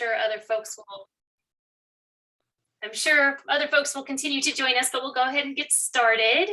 sure other folks will continue to join us, but we'll go ahead and get started.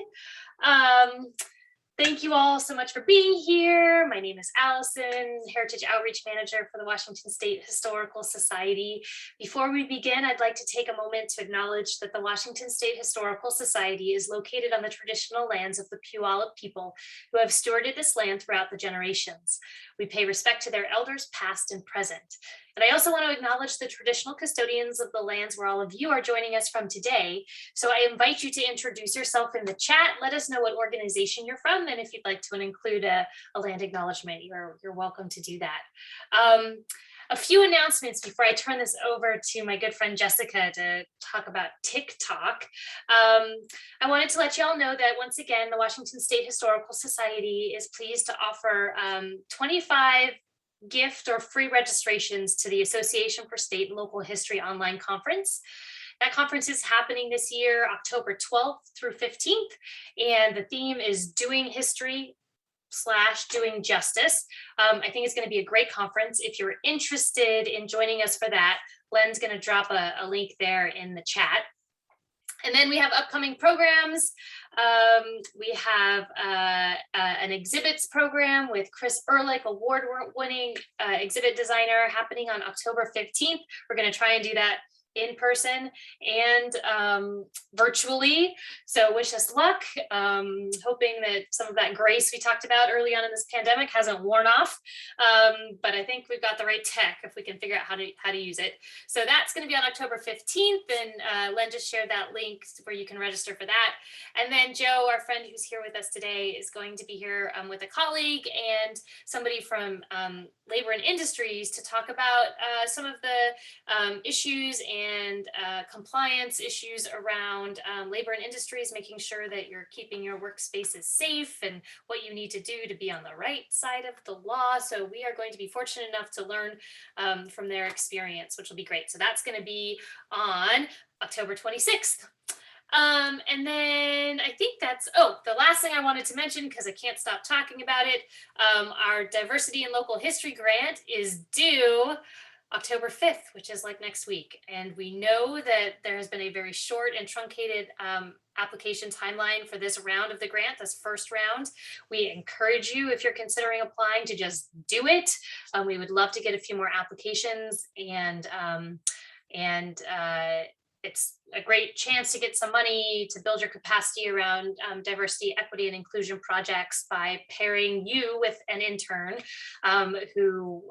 Thank you all so much for being here. My name is Allison, Heritage Outreach Manager for the Washington State Historical Society. Before we begin, I'd like to take a moment to acknowledge that the Washington State Historical Society is located on the traditional lands of the Puyallup people who have stewarded this land throughout the generations. We pay respect to their elders, past and present. And I also want to acknowledge the traditional custodians of the lands where all of you are joining us from today. So I invite you to introduce yourself in the chat. Let us know what organization you're from. And if you'd like to include a land acknowledgement, you're welcome to do that. A few announcements before I turn this over to my good friend Jessica to talk about TikTok. I wanted to let you all know that once again, the Washington State Historical Society is pleased to offer 25 gift or free registrations to the Association for State and Local History online conference. That conference is happening this year, October 12th through 15th, and the theme is Doing History / Doing Justice. I think it's going to be a great conference. If you're interested in joining us for that, Len's going to drop a link there in the chat. And then we have upcoming programs. We have an exhibits program with Chris Ehrlich, award-winning exhibit designer, happening on October 15th. We're going to try and do that in person and virtually. So wish us luck. Hoping that some of that grace we talked about early on in this pandemic hasn't worn off. But I think we've got the right tech if we can figure out how to use it. So that's going to be on October 15th. And Len just shared that link where you can register for that. And then Joe, our friend who's here with us today, is going to be here with a colleague and somebody from Labor and Industries to talk about some of the issues and compliance issues around labor and industries, making sure that you're keeping your workspaces safe and what you need to do to be on the right side of the law. So we are going to be fortunate enough to learn from their experience, which will be great. So that's going to be on October 26th. And then I think that's, the last thing I wanted to mention, because I can't stop talking about it, our Diversity and Local History grant is due October 5th, which is like next week. And we know that there has been a very short and truncated application timeline for this round of the grant, this first round. We encourage you, if you're considering applying, to just do it. We would love to get a few more applications, and it's a great chance to get some money to build your capacity around diversity, equity, and inclusion projects by pairing you with an intern who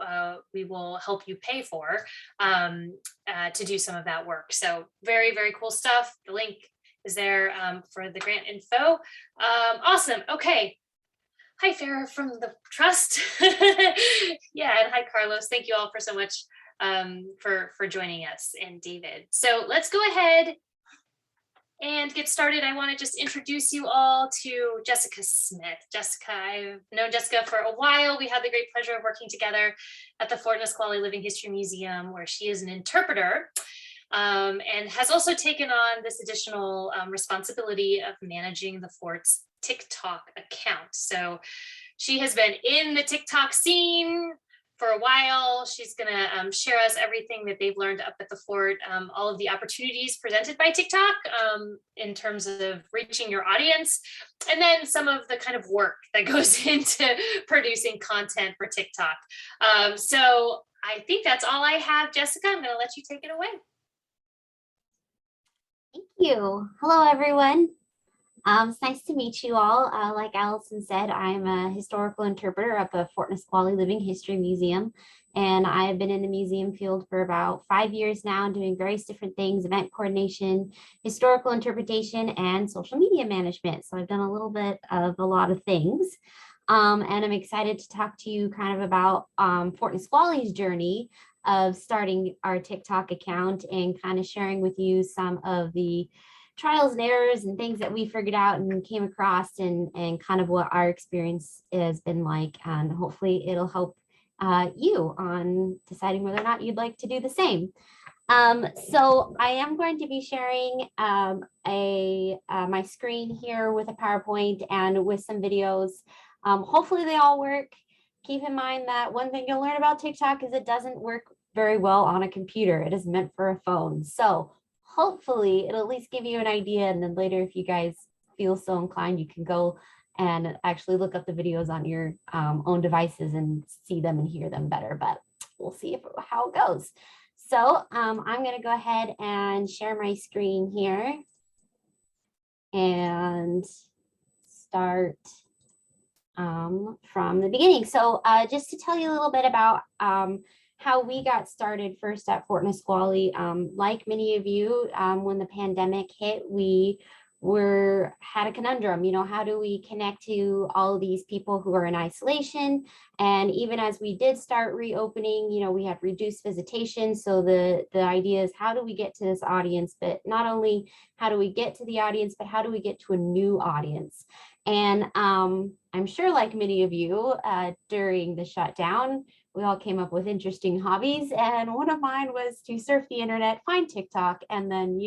we will help you pay for to do some of that work. So very, very cool stuff. The link is there for the grant info. Awesome. Okay. Hi, Farah from the Trust. Yeah, and hi, Carlos. Thank you all for so much for joining us, and David. So let's go ahead and get started. I want to just introduce you all to Jessica Smith. Jessica, I've known Jessica for a while. We had the great pleasure of working together at the Fort Nisqually Living History Museum, where she is an interpreter and has also taken on this additional responsibility of managing the Fort's TikTok account. So she has been in the TikTok scene for a while. She's going to share us everything that they've learned up at the Fort, all of the opportunities presented by TikTok in terms of reaching your audience, and then some of the kind of work that goes into producing content for TikTok. So I think that's all I have. Jessica, I'm going to let you take it away. Thank you. Hello, everyone. It's nice to meet you all. Like Allison said, I'm a historical interpreter up at Fort Nisqually Living History Museum, and I've been in the museum field for about 5 years now, doing various different things: event coordination, historical interpretation, and social media management. So I've done a little bit of a lot of things, and I'm excited to talk to you kind of about Fort Nisqually's journey of starting our TikTok account and kind of sharing with you some of the trials and errors and things that we figured out and came across, and kind of what our experience has been like. And hopefully it'll help you on deciding whether or not you'd like to do the same. So I am going to be sharing my screen here with a PowerPoint and with some videos. Hopefully they all work. Keep in mind that one thing you'll learn about TikTok is it doesn't work very well on a computer. It is meant for a phone. So hopefully it'll at least give you an idea. And then later, if you guys feel so inclined, you can go and actually look up the videos on your own devices and see them and hear them better. But we'll see how it goes. So I'm going to go ahead and share my screen here and start from the beginning. So just to tell you a little bit about how we got started first at Fort Nisqually. Like many of you, when the pandemic hit, we had a conundrum. How do we connect to all of these people who are in isolation? And even as we did start reopening, we had reduced visitation. So the idea is, how do we get to this audience? But not only how do we get to the audience, but how do we get to a new audience? And I'm sure, like many of you, during the shutdown, we all came up with interesting hobbies. And one of mine was to surf the internet, find TikTok, and then,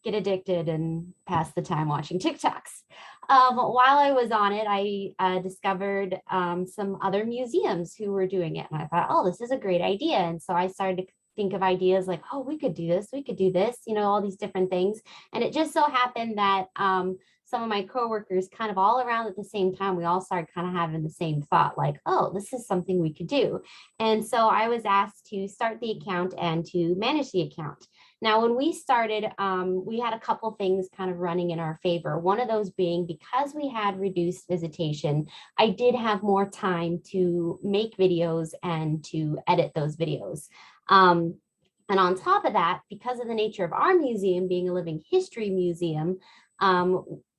get addicted and pass the time watching TikToks. While I was on it, I discovered some other museums who were doing it. And I thought, oh, this is a great idea. And so I started to think of ideas like, oh, we could do this, all these different things. And it just so happened that some of my coworkers, kind of all around at the same time, we all started kind of having the same thought, like, oh, this is something we could do. And so I was asked to start the account and to manage the account. Now, when we started, we had a couple things kind of running in our favor. One of those being, because we had reduced visitation, I did have more time to make videos and to edit those videos. And on top of that, because of the nature of our museum being a living history museum,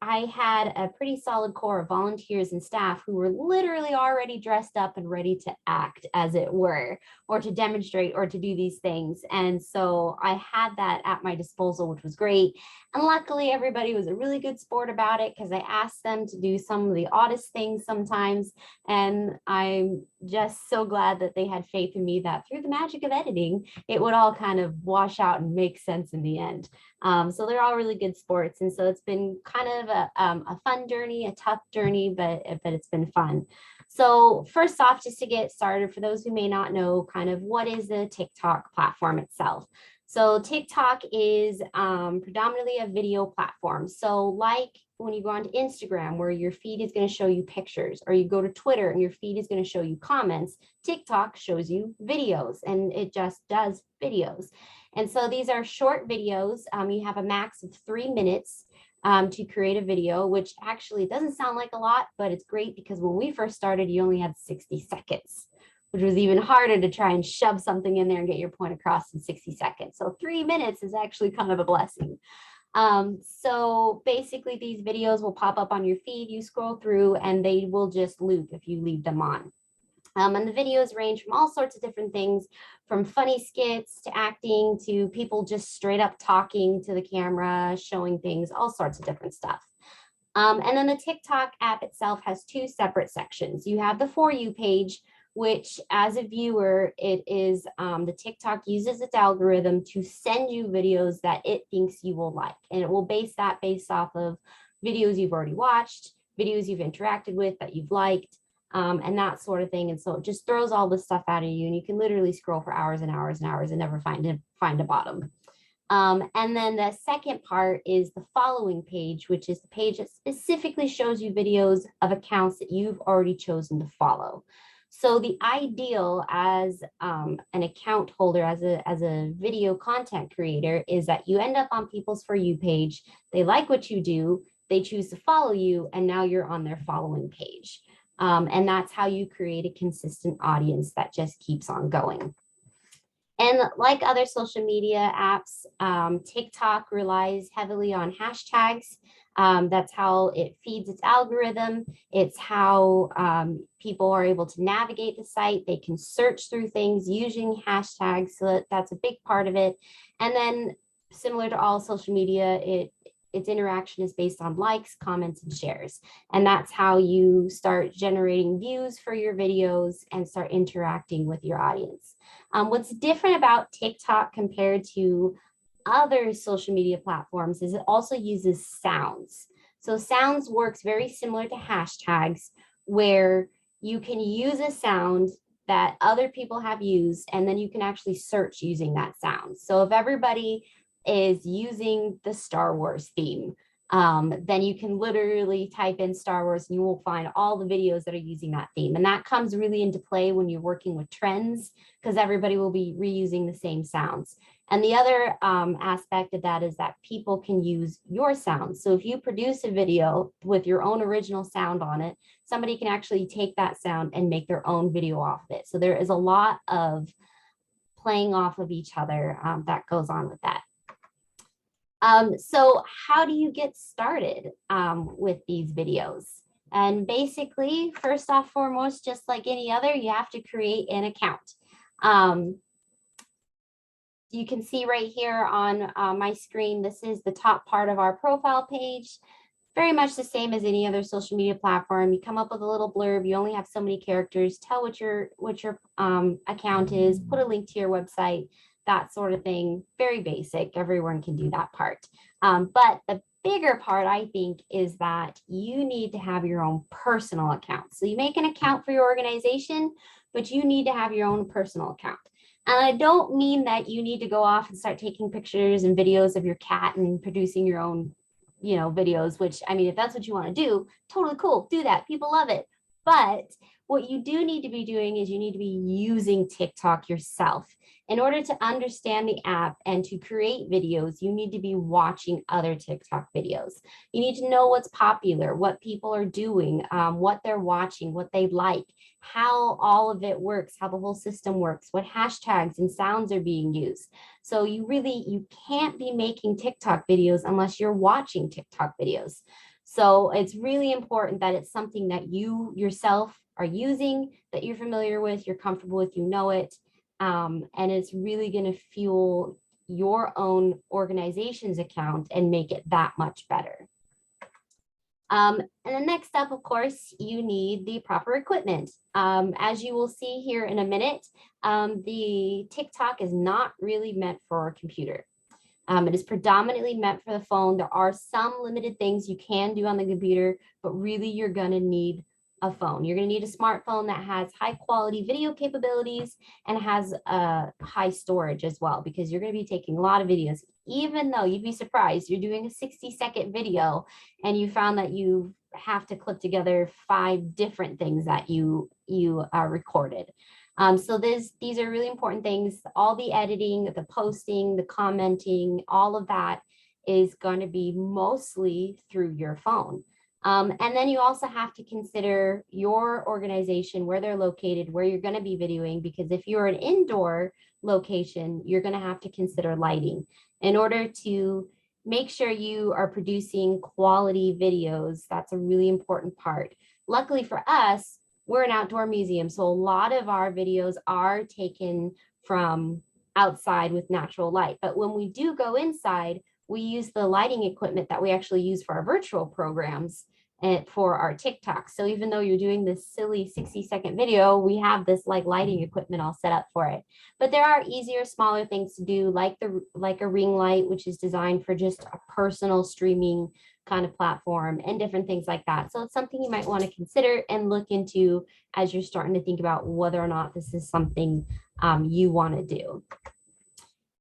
I had a pretty solid core of volunteers and staff who were literally already dressed up and ready to act, as it were, or to demonstrate or to do these things. And so I had that at my disposal, which was great. And luckily, everybody was a really good sport about it, because I asked them to do some of the oddest things sometimes. And I'm just so glad that they had faith in me that through the magic of editing, it would all kind of wash out and make sense in the end. So they're all really good sports. And so it's been kind of a fun journey, a tough journey, but it's been fun. So first off, just to get started, for those who may not know, kind of what is the TikTok platform itself. So TikTok is predominantly a video platform. So like when you go onto Instagram, where your feed is going to show you pictures, or you go to Twitter and your feed is going to show you comments, TikTok shows you videos, and it just does videos. And so these are short videos. You have a max of 3 minutes to create a video, which actually doesn't sound like a lot, but it's great, because when we first started, you only had 60 seconds, which was even harder to try and shove something in there and get your point across in 60 seconds. So 3 minutes is actually kind of a blessing. So basically, these videos will pop up on your feed, you scroll through, and they will just loop if you leave them on. And the videos range from all sorts of different things, from funny skits to acting to people just straight up talking to the camera, showing things, all sorts of different stuff. And then the TikTok app itself has 2 separate sections. You have the For You page, which as a viewer, it is the TikTok uses its algorithm to send you videos that it thinks you will like. And it will base that based off of videos you've already watched, videos you've interacted with that you've liked, and that sort of thing. And so it just throws all this stuff out of you, and you can literally scroll for hours and hours and hours and never find a bottom. And then the second part is the following page, which is the page that specifically shows you videos of accounts that you've already chosen to follow. So the ideal as an account holder, as a video content creator, is that you end up on people's For You page, they like what you do, they choose to follow you, and now you're on their following page. And that's how you create a consistent audience that just keeps on going. And like other social media apps, TikTok relies heavily on hashtags. That's how it feeds its algorithm. It's how people are able to navigate the site. They can search through things using hashtags. So that's a big part of it. And then similar to all social media, its interaction is based on likes, comments, and shares. And that's how you start generating views for your videos and start interacting with your audience. What's different about TikTok compared to other social media platforms is it also uses sounds. So sounds works very similar to hashtags, where you can use a sound that other people have used, and then you can actually search using that sound. So if everybody is using the Star Wars theme, then you can literally type in Star Wars and you will find all the videos that are using that theme. And that comes really into play when you're working with trends, because everybody will be reusing the same sounds. And the other aspect of that is that people can use your sounds. So if you produce a video with your own original sound on it, somebody can actually take that sound and make their own video off of it. So there is a lot of playing off of each other that goes on with that. So how do you get started with these videos? And basically, first off, foremost, just like any other, you have to create an account. You can see right here on my screen, this is the top part of our profile page. Very much the same as any other social media platform. You come up with a little blurb, you only have so many characters, tell what your account is, put a link to your website, that sort of thing. Very basic, everyone can do that part. But the bigger part, I think, is that you need to have your own personal account. So you make an account for your organization, but you need to have your own personal account. And I don't mean that you need to go off and start taking pictures and videos of your cat and producing your own, videos, which, I mean, if that's what you want to do, totally cool, do that. People love it. But what you do need to be doing is you need to be using TikTok yourself. In order to understand the app and to create videos, you need to be watching other TikTok videos. You need to know what's popular, what people are doing, what they're watching, what they like, how all of it works, how the whole system works, what hashtags and sounds are being used. So you can't be making TikTok videos unless you're watching TikTok videos. So it's really important that it's something that you yourself are using, that you're familiar with, you're comfortable with, you know it. And it's really going to fuel your own organization's account and make it that much better. And then next up, of course, you need the proper equipment. As you will see here in a minute, the TikTok is not really meant for a computer. It is predominantly meant for the phone. There are some limited things you can do on the computer, but really you're going to need a phone. You're going to need a smartphone that has high quality video capabilities and has high storage as well, because you're going to be taking a lot of videos. Even though you'd be surprised, you're doing a 60-second video and you found that you have to clip together 5 different things that you recorded. So these are really important things. All the editing, the posting, the commenting, all of that is going to be mostly through your phone. And then you also have to consider your organization, where they're located, where you're going to be videoing, because if you're an indoor location, you're going to have to consider lighting in order to make sure you are producing quality videos. That's a really important part. Luckily for us, we're an outdoor museum, so a lot of our videos are taken from outside with natural light. But when we do go inside, we use the lighting equipment that we actually use for our virtual programs and for our TikTok. So even though you're doing this silly 60-second video, we have this like lighting equipment all set up for it. But there are easier, smaller things to do, like a ring light, which is designed for just a personal streaming kind of platform, and different things like that. So it's something you might want to consider and look into as you're starting to think about whether or not this is something you want to do.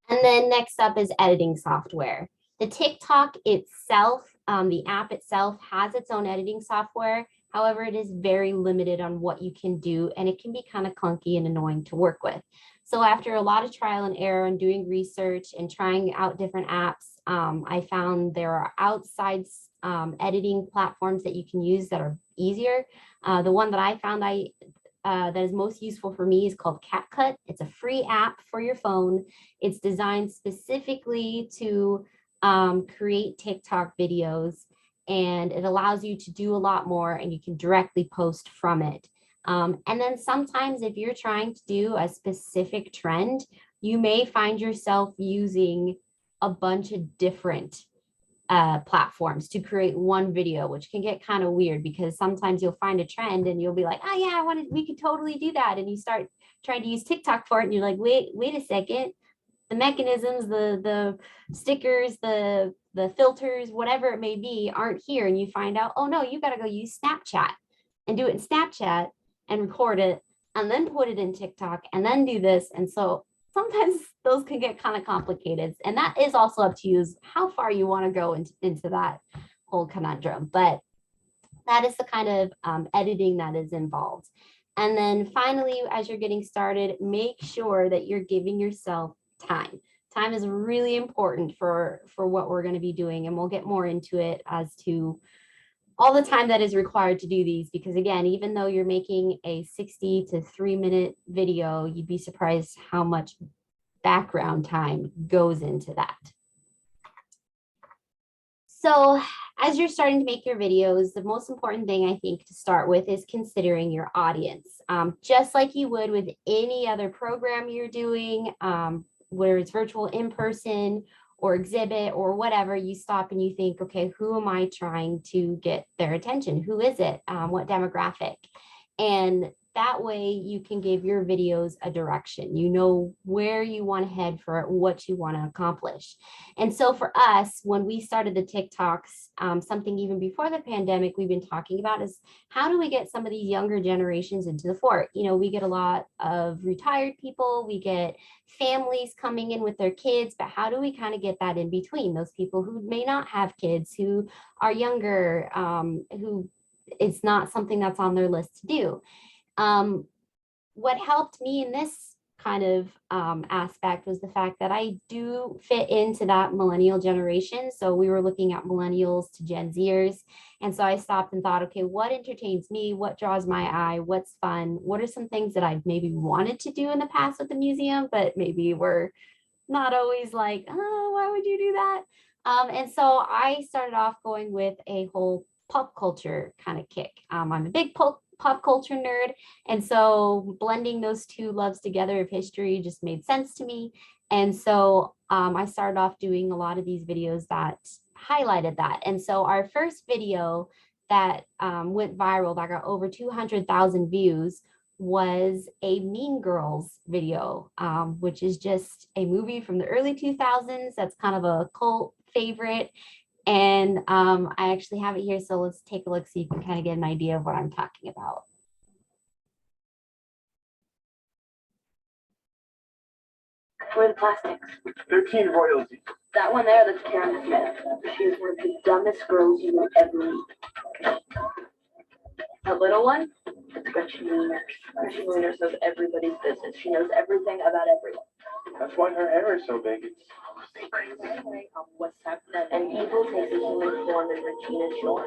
And then next up is editing software. The TikTok itself, the app itself has its own editing software. However, it is very limited on what you can do, and it can be kind of clunky and annoying to work with. So after a lot of trial and error and doing research and trying out different apps, I found there are outside editing platforms that you can use that are easier. The one that I found that is most useful for me is called CapCut. It's a free app for your phone. It's designed specifically to create TikTok videos, and it allows you to do a lot more, and you can directly post from it. And then sometimes if you're trying to do a specific trend, you may find yourself using a bunch of different platforms to create one video, which can get kind of weird, because sometimes you'll find a trend and you'll be like, oh yeah, we could totally do that. And you start trying to use TikTok for it, and you're like, wait a second. The mechanisms, the stickers, the filters, whatever it may be, aren't here. And you find out, oh no, you got to go use Snapchat and do it in Snapchat and record it and then put it in TikTok and then do this. And so sometimes those can get kind of complicated. And that is also up to you, is how far you want to go into that whole conundrum. But that is the kind of editing that is involved. And then finally, as you're getting started, make sure that you're giving yourself time. Time is really important for what we're going to be doing. And we'll get more into it as to all the time that is required to do these, because again, even though you're making a 60 to 3-minute video, you'd be surprised how much background time goes into that. So as you're starting to make your videos, the most important thing I think to start with is considering your audience. Just like you would with any other program you're doing, whether it's virtual, in person, or exhibit or whatever, you stop and you think, okay, who am I trying to get their attention? Who is it? What demographic? And that way you can give your videos a direction. You know where you want to head for what you want to accomplish. And so for us, when we started the TikToks, something even before the pandemic we've been talking about is, how do we get some of these younger generations into the fort? You know, we get a lot of retired people, we get families coming in with their kids, but how do we kind of get that in between? Those people who may not have kids, who are younger, who it's not something that's on their list to do. What helped me in this kind of aspect was the fact that I do fit into that millennial generation. So we were looking at millennials to Gen Zers. And so I stopped and thought, okay, what entertains me? What draws my eye? What's fun? What are some things that I've maybe wanted to do in the past with the museum, but maybe were not always like, oh, why would you do that? And so I started off going with a whole pop culture kind of kick. I'm a big pop culture nerd. And so blending those two loves together of history just made sense to me. And so I started off doing a lot of these videos that highlighted that. And so our first video that went viral, that got over 200,000 views, was a Mean Girls video, which is just a movie from the early 2000s. That's kind of a cult favorite. And I actually have it here, so let's take a look so you can kind of get an idea of what I'm talking about. Where are the plastics? 13 royalties. That one there, that's Karen Smith. She was one of the dumbest girls you will ever meet. The little one? It's Gretchen Wiener. Gretchen Wiener knows everybody's business. She knows everything about everyone. That's why her hair is so big. It's so secret. What's happening? And evil takes a human form in Regina George.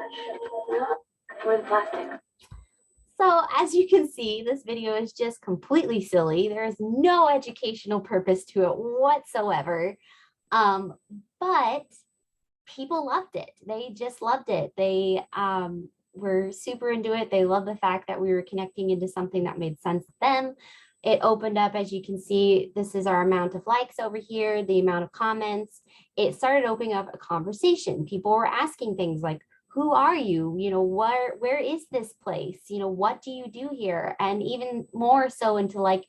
Where are the plastics? So as you can see, this video is just completely silly. There is no educational purpose to it whatsoever. But people loved it. They just loved it. They were super into it. They love the fact that we were connecting into something that made sense to them. It opened up, as you can see, this is our amount of likes over here, the amount of comments. It started opening up a conversation. People were asking things like, who are you? You know, where is this place? You know, what do you do here? And even more so into like,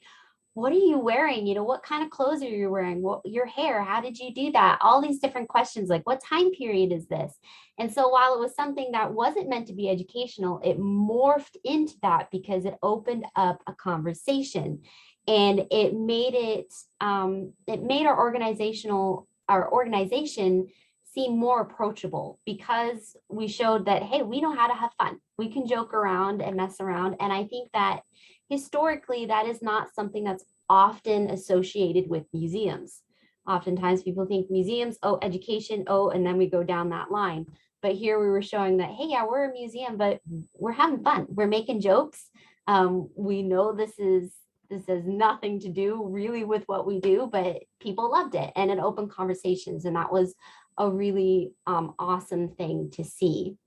what are you wearing? You know, what kind of clothes are you wearing? What, your hair, how did you do that? All these different questions, like what time period is this? And so while it was something that wasn't meant to be educational, it morphed into that because it opened up a conversation, and it made our organization seem more approachable, because we showed that, hey, we know how to have fun. We can joke around and mess around. And I think that historically, that is not something that's often associated with museums. Oftentimes people think museums, oh, education, oh, and then we go down that line. But here we were showing that, hey, yeah, we're a museum, but we're having fun. We're making jokes. We know this has nothing to do really with what we do, but people loved it, and it opened conversations, and that was a really awesome thing to see.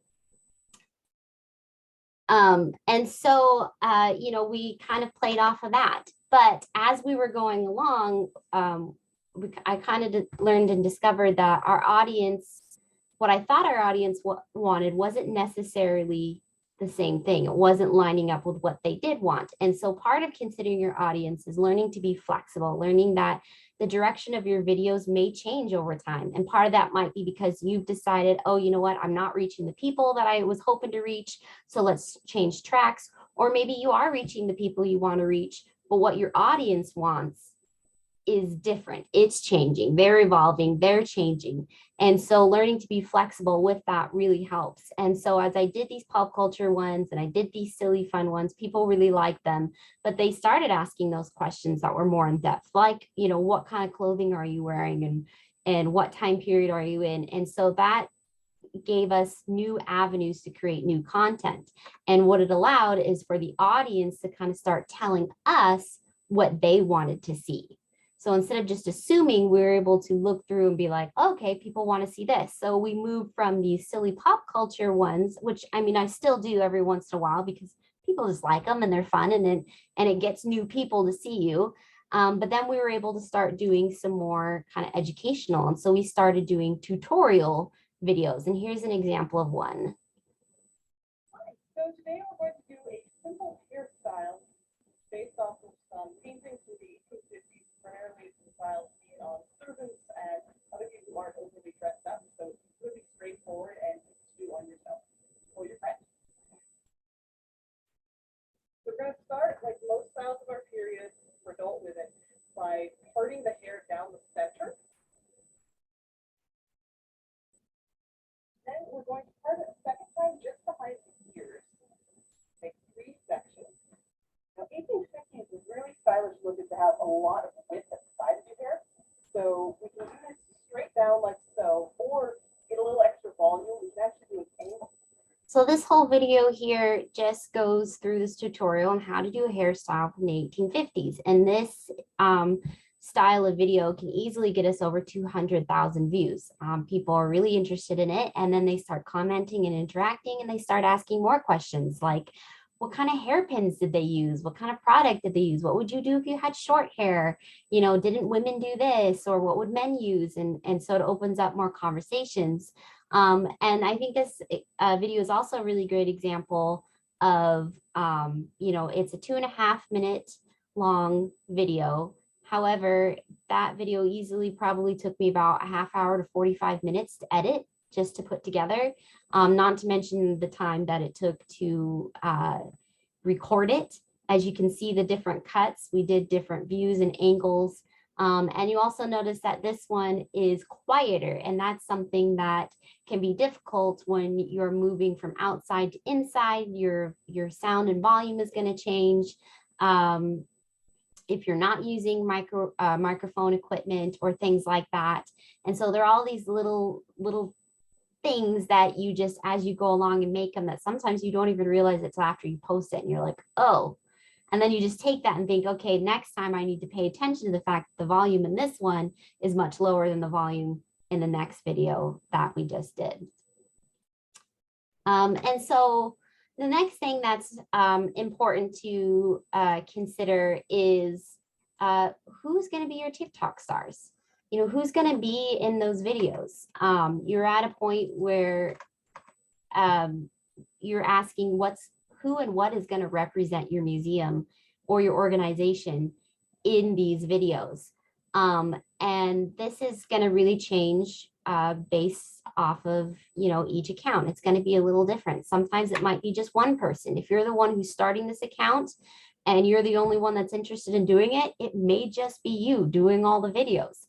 And so, you know, we kind of played off of that. But as we were going along, I kind of learned and discovered that our audience, what I thought our audience wanted, wasn't necessarily the same thing. It wasn't lining up with what they did want. And so part of considering your audience is learning to be flexible, learning that the direction of your videos may change over time. And part of that might be because you've decided, oh, you know what, I'm not reaching the people that I was hoping to reach, so let's change tracks. Or maybe you are reaching the people you want to reach, but what your audience wants is different. It's changing, they're evolving, they're changing. And so learning to be flexible with that really helps. And so as I did these pop culture ones and I did these silly fun ones, people really liked them, but they started asking those questions that were more in depth, like, you know, what kind of clothing are you wearing, and what time period are you in? And so that gave us new avenues to create new content. And what it allowed is for the audience to kind of start telling us what they wanted to see. So instead of just assuming, we were able to look through and be like, okay, people want to see this. So we moved from these silly pop culture ones, which I mean, I still do every once in a while because people just like them and they're fun, and it gets new people to see you. But then we were able to start doing some more kind of educational. And so we started doing tutorial videos. And here's an example of one. So today we're going to do a simple hairstyle based off of some paintings from the 1850s, primarily the style seen on servants and other people who aren't overly dressed up. So it's really straightforward and easy to do on yourself or your friends. We're going to start, like most styles of our period for adult women, by parting the hair down the center. Then we're going to part it a second time just behind the ears. Make 3 sections. Now, 1850s was really stylish looking to have a lot of width at the side of your hair. So we can do this straight down like so, or get a little extra volume. We can actually do an angle. So this whole video here just goes through this tutorial on how to do a hairstyle from the 1850s. And this style of video can easily get us over 200,000 views. People are really interested in it, and then they start commenting and interacting, and they start asking more questions like, what kind of hairpins did they use? What kind of product did they use? What would you do if you had short hair? You know, didn't women do this? Or what would men use? And so it opens up more conversations. And I think this video is also a really great example of, you know, it's a 2.5 minute long video. However, that video easily probably took me about a half hour to 45 minutes to edit, just to put together, not to mention the time that it took to record it. As you can see, the different cuts, we did different views and angles. And you also notice that this one is quieter, and that's something that can be difficult when you're moving from outside to inside. Your sound and volume is going to change. If you're not using microphone equipment or things like that. And so there are all these little things that you just, as you go along and make them, that sometimes you don't even realize it's after you post it and you're like, oh, and then you just take that and think, okay, next time I need to pay attention to the fact that the volume in this one is much lower than the volume in the next video that we just did. And so the next thing that's important to consider is who's going to be your TikTok stars. You know, who's going to be in those videos. You're at a point where you're asking who and what is going to represent your museum or your organization in these videos. And this is going to really change based off of, you know, each account. It's going to be a little different. Sometimes it might be just one person. If you're the one who's starting this account and you're the only one that's interested in doing it, it may just be you doing all the videos.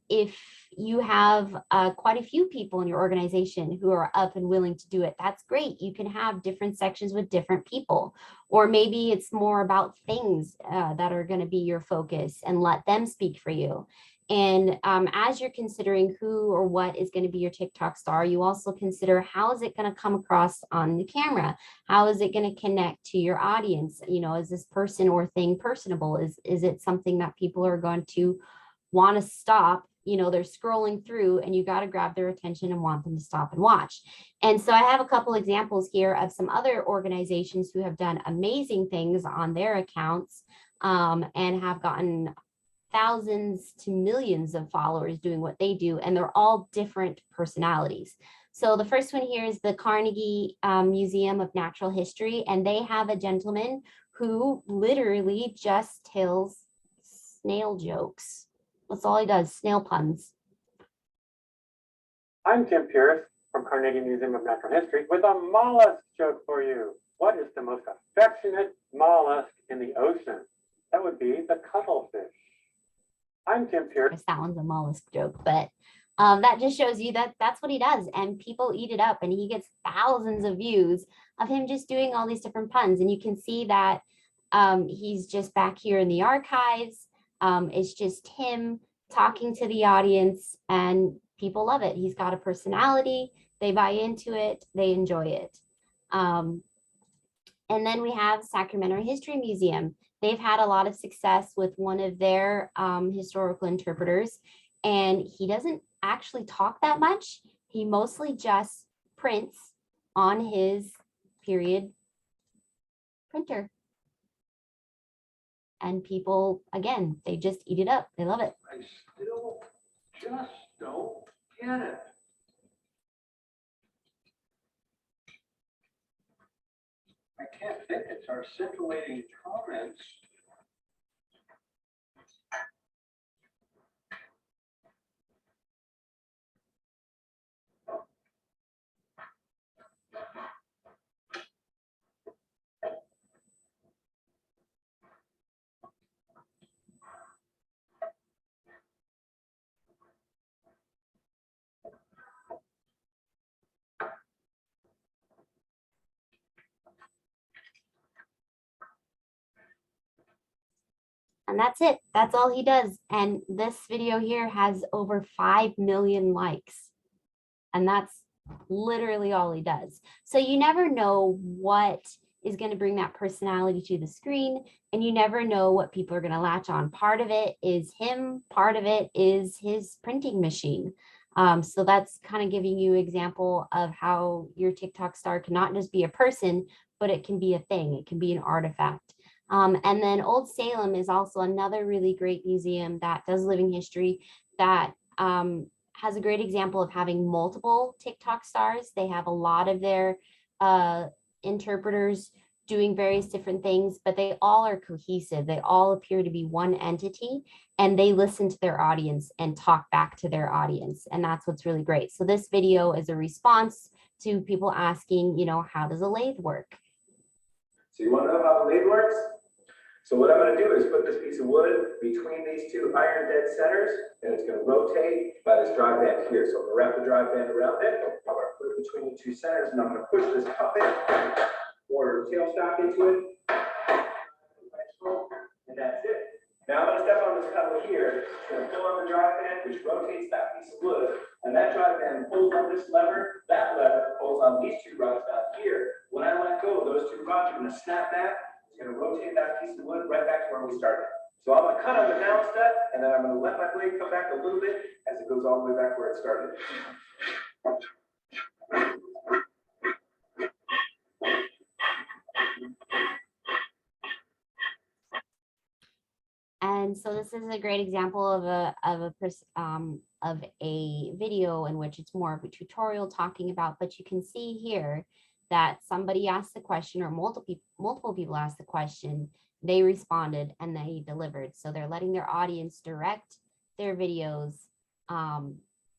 If you have quite a few people in your organization who are up and willing to do it, that's great. You can have different sections with different people, or maybe it's more about things that are going to be your focus and let them speak for you. And as you're considering who or what is going to be your TikTok star, you also consider how is it going to come across on the camera? How is it going to connect to your audience? You know, is this person or thing personable? Is it something that people are going to want to stop? You know, they're scrolling through and you got to grab their attention and want them to stop and watch. And so I have a couple examples here of some other organizations who have done amazing things on their accounts and have gotten thousands to millions of followers doing what they do, and they're all different personalities. So the first one here is the Carnegie Museum of Natural History, and they have a gentleman who literally just tells snail jokes. That's all he does, snail puns. I'm Tim Pierce from Carnegie Museum of Natural History with a mollusk joke for you. What is the most affectionate mollusk in the ocean? That would be the cuttlefish. I'm Tim Pierce. That one's a mollusk joke, but that just shows you that that's what he does, and people eat it up, and he gets thousands of views of him just doing all these different puns. And you can see that he's just back here in the archives. It's just him talking to the audience, and people love it. He's got a personality, they buy into it, they enjoy it. And then we have Sacramento History Museum. They've had a lot of success with one of their historical interpreters, and he doesn't actually talk that much. He mostly just prints on his period printer. And people, again, they just eat it up. They love it. I still just don't get it. I can't think it's our scintillating comments. And that's it. That's all he does. And this video here has over 5 million likes. And that's literally all he does. So you never know what is going to bring that personality to the screen, and you never know what people are going to latch on. Part of it is him, part of it is his printing machine. So that's kind of giving you an example of how your TikTok star can not just be a person, but it can be a thing. It can be an artifact. And then Old Salem is also another really great museum that does living history, that has a great example of having multiple TikTok stars. They have a lot of their interpreters doing various different things, but they all are cohesive. They all appear to be one entity, and they listen to their audience and talk back to their audience. And that's what's really great. So this video is a response to people asking, you know, how does a lathe work? So you want to know how the lathe works? So what I'm going to do is put this piece of wood between these two iron dead centers, and it's going to rotate by this drive band here. So I'm going to wrap the drive band around it. I'm going to put it between the two centers, and I'm going to push this puppet or tailstock into it. And that's it. Now I'm going to step on this pedal here. It's going to pull on the drive band, which rotates that piece of wood. And that drive band pulls on this lever. That lever pulls on these two rods down here. When I let go, those two rods are going to snap back. Going to rotate that piece of wood right back to where we started. So I'm going to cut on the down step, and then I'm going to let my blade come back a little bit as it goes all the way back where it started. And so this is a great example of a video in which it's more of a tutorial talking about, but you can see here that somebody asked the question, or multiple people asked the question, they responded and they delivered. So they're letting their audience direct their videos,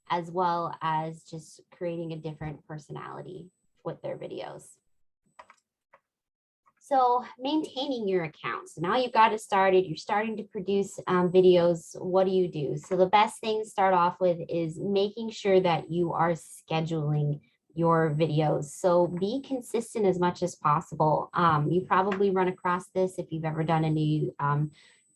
as well as just creating a different personality with their videos. So maintaining your account. So now you've got it started, you're starting to produce videos. What do you do? So the best thing to start off with is making sure that you are scheduling your videos. So be consistent as much as possible. You probably run across this if you've ever done any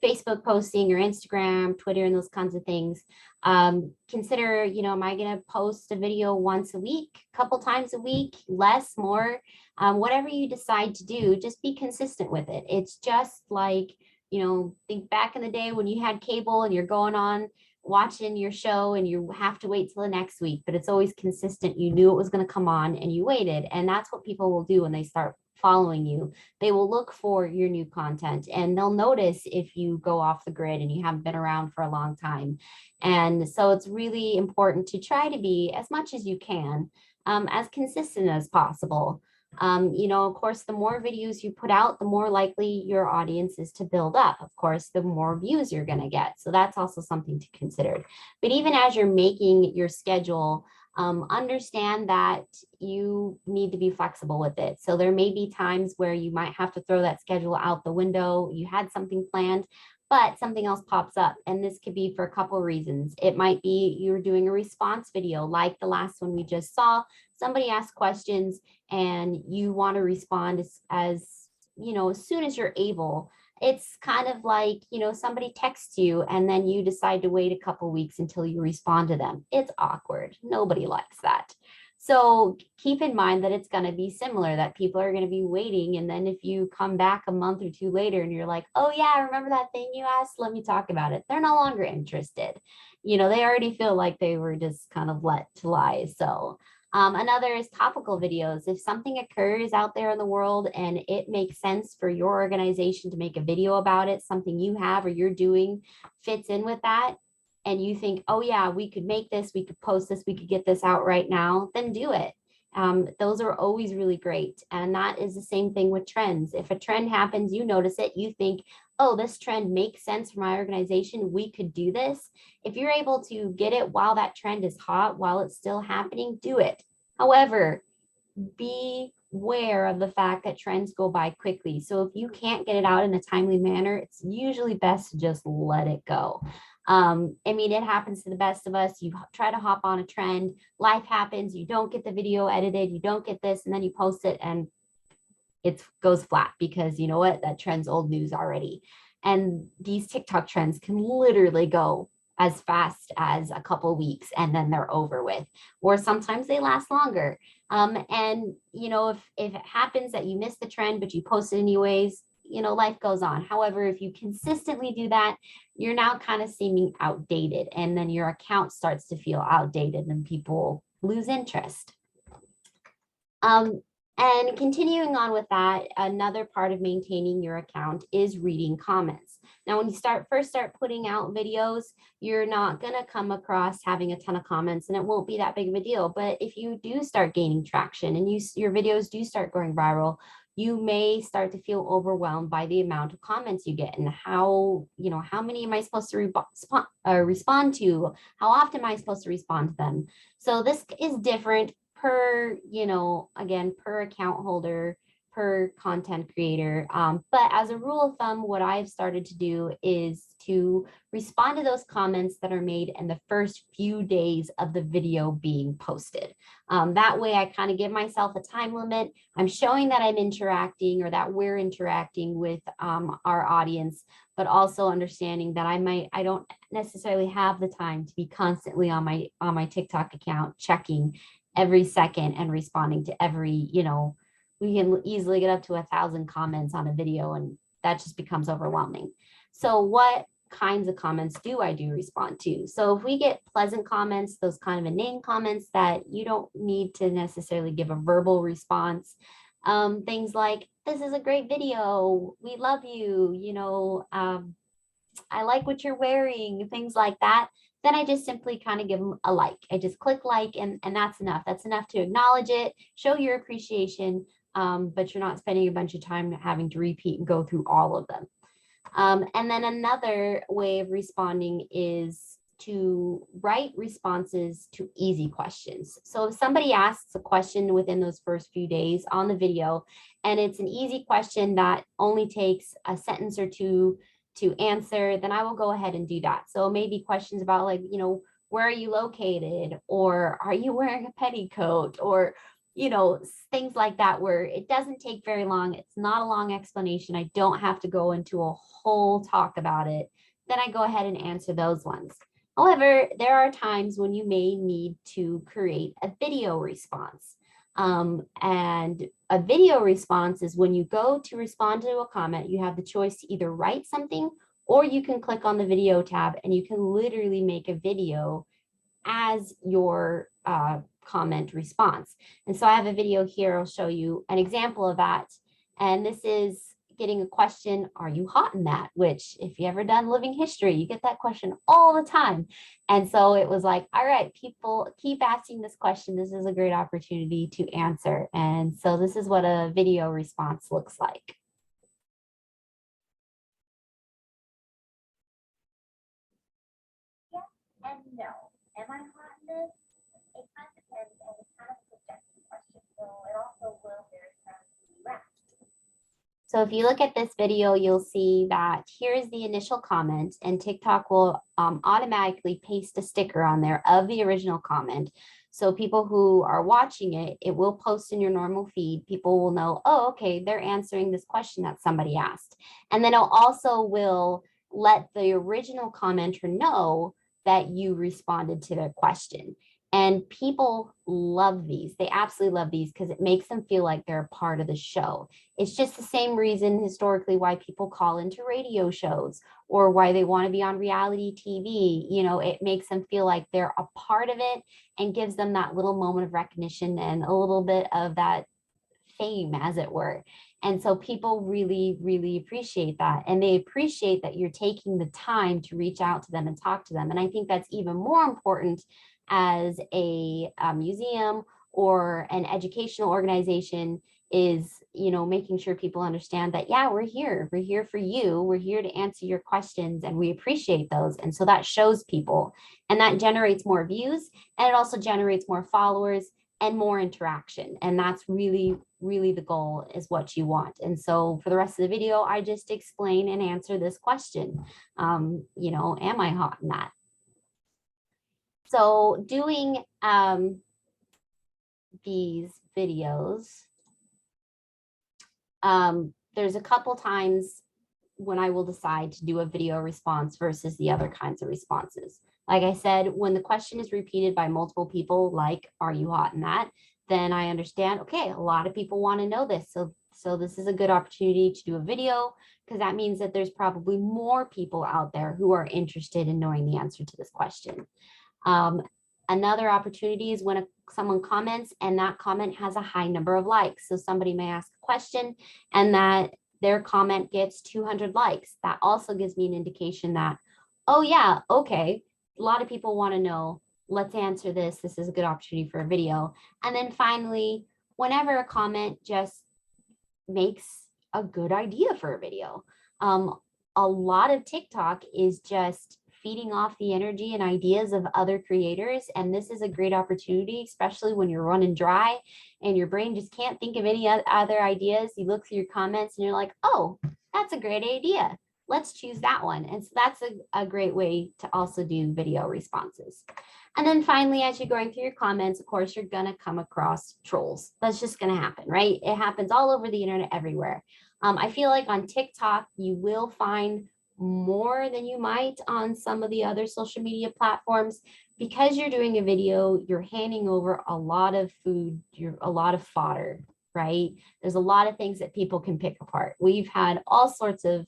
Facebook posting or Instagram, Twitter, and those kinds of things. Consider, you know, am I going to post a video once a week, a couple times a week, less, more, whatever you decide to do, just be consistent with it. It's just like, you know, think back in the day when you had cable and you're going on watching your show and you have to wait till the next week, but it's always consistent. You knew it was going to come on and you waited. And that's what people will do when they start following you. They will look for your new content, and they'll notice if you go off the grid and you haven't been around for a long time. And so it's really important to try to be, as much as you can, as consistent as possible. You know, of course, the more videos you put out, the more likely your audience is to build up. Of course, the more views you're going to get. So that's also something to consider. But even as you're making your schedule, Understand that you need to be flexible with it. So there may be times where you might have to throw that schedule out the window. You had something planned, but something else pops up. And this could be for a couple reasons. It might be you're doing a response video like the last one we just saw. Somebody asked questions and you want to respond as soon as you're able. It's kind of like, somebody texts you and then you decide to wait a couple weeks until you respond to them. It's awkward. Nobody likes that. So keep in mind that it's going to be similar, that people are going to be waiting. And then if you come back a month or two later and you're like, oh yeah, I remember that thing you asked, let me talk about it. They're no longer interested. They already feel like they were just kind of let to lie. So another is topical videos. If something occurs out there in the world and it makes sense for your organization to make a video about it, something you have or you're doing fits in with that, and you think, oh yeah, we could make this, we could post this, we could get this out right now, then do it. Those are always really great. And that is the same thing with trends. If a trend happens, you notice it, you think, oh, this trend makes sense for my organization, we could do this. If you're able to get it while that trend is hot, while it's still happening, do it. However, be aware of the fact that trends go by quickly. So if you can't get it out in a timely manner, it's usually best to just let it go. It happens to the best of us. You try to hop on a trend, life happens, you don't get the video edited, you don't get this, and then you post it and it goes flat because you know what, that trend's old news already. And these TikTok trends can literally go as fast as a couple weeks and then they're over with, or sometimes they last longer. If it happens that you miss the trend, but you post it anyways, life goes on. However, if you consistently do that, you're now kind of seeming outdated, and then your account starts to feel outdated and people lose interest. And continuing on with that, another part of maintaining your account is reading comments. Now, when you first start putting out videos, you're not going to come across having a ton of comments and it won't be that big of a deal. But if you do start gaining traction and your videos do start going viral, you may start to feel overwhelmed by the amount of comments you get and how many am I supposed to respond to? How often am I supposed to respond to them? So this is different per, again, per account holder, per content creator. But as a rule of thumb, what I've started to do is to respond to those comments that are made in the first few days of the video being posted. That way I kind of give myself a time limit. I'm showing that I'm interacting or that we're interacting with our audience, but also understanding that I don't necessarily have the time to be constantly on my TikTok account checking every second and responding to every, we can easily get up to 1,000 comments on a video and that just becomes overwhelming. So what kinds of comments do I respond to? So if we get pleasant comments, those kind of inane comments that you don't need to necessarily give a verbal response, things like, this is a great video, we love you, I like what you're wearing, things like that, then I just simply kind of give them a like. I just click like and that's enough. That's enough to acknowledge it, show your appreciation, but you're not spending a bunch of time having to repeat and go through all of them. And then another way of responding is to write responses to easy questions. So if somebody asks a question within those first few days on the video, and it's an easy question that only takes a sentence or two to answer, then I will go ahead and do that. So maybe questions about like, where are you located? Or are you wearing a petticoat? Or, things like that, where it doesn't take very long. It's not a long explanation. I don't have to go into a whole talk about it. Then I go ahead and answer those ones. However, there are times when you may need to create a video response. And a video response is when you go to respond to a comment, you have the choice to either write something or you can click on the video tab and you can literally make a video as your comment response. And so I have a video here. I'll show you an example of that. And this is getting a question, are you hot in that? Which if you ever done living history, you get that question all the time. And so it was like, all right, people keep asking this question. This is a great opportunity to answer. And so this is what a video response looks like. Yes and no. Am I hot in this? It kind of So if you look at this video, you'll see that here's the initial comment, and TikTok will automatically paste a sticker on there of the original comment. So people who are watching it, it will post in your normal feed. People will know, oh, okay, they're answering this question that somebody asked. And then it also will let the original commenter know that you responded to their question. And people love these. They absolutely love these because it makes them feel like they're a part of the show. It's just the same reason historically why people call into radio shows or why they want to be on reality TV. You know, it makes them feel like they're a part of it and gives them that little moment of recognition and a little bit of that fame, as it were. And so people really, really appreciate that. And they appreciate that you're taking the time to reach out to them and talk to them. And I think that's even more important as a museum or an educational organization is, you know, making sure people understand that, yeah, we're here for you. We're here to answer your questions and we appreciate those. And so that shows people, and that generates more views, and it also generates more followers and more interaction. And that's really, really the goal, is what you want. And so for the rest of the video, I just explain and answer this question. You know, am I hot in that? So doing these videos, there's a couple times when I will decide to do a video response versus the other kinds of responses. Like I said, when the question is repeated by multiple people, like, are you hot in that? Then I understand, okay, a lot of people want to know this. So this is a good opportunity to do a video, because that means that there's probably more people out there who are interested in knowing the answer to this question. Another opportunity is when someone comments and that comment has a high number of likes. So somebody may ask a question and that their comment gets 200 likes. That also gives me an indication that, oh yeah, okay, a lot of people want to know, let's answer this. This is a good opportunity for a video. And then finally, whenever a comment just makes a good idea for a video. A lot of TikTok is just feeding off the energy and ideas of other creators. And this is a great opportunity, especially when you're running dry and your brain just can't think of any other ideas. You look through your comments and you're like, oh, that's a great idea. Let's choose that one. And so that's a great way to also do video responses. And then finally, as you're going through your comments, of course, you're going to come across trolls. That's just going to happen, right? It happens all over the internet, everywhere. I feel like on TikTok, you will find more than you might on some of the other social media platforms, because you're doing a video, you're handing over a lot of food, a lot of fodder, right? There's a lot of things that people can pick apart. We've had all sorts of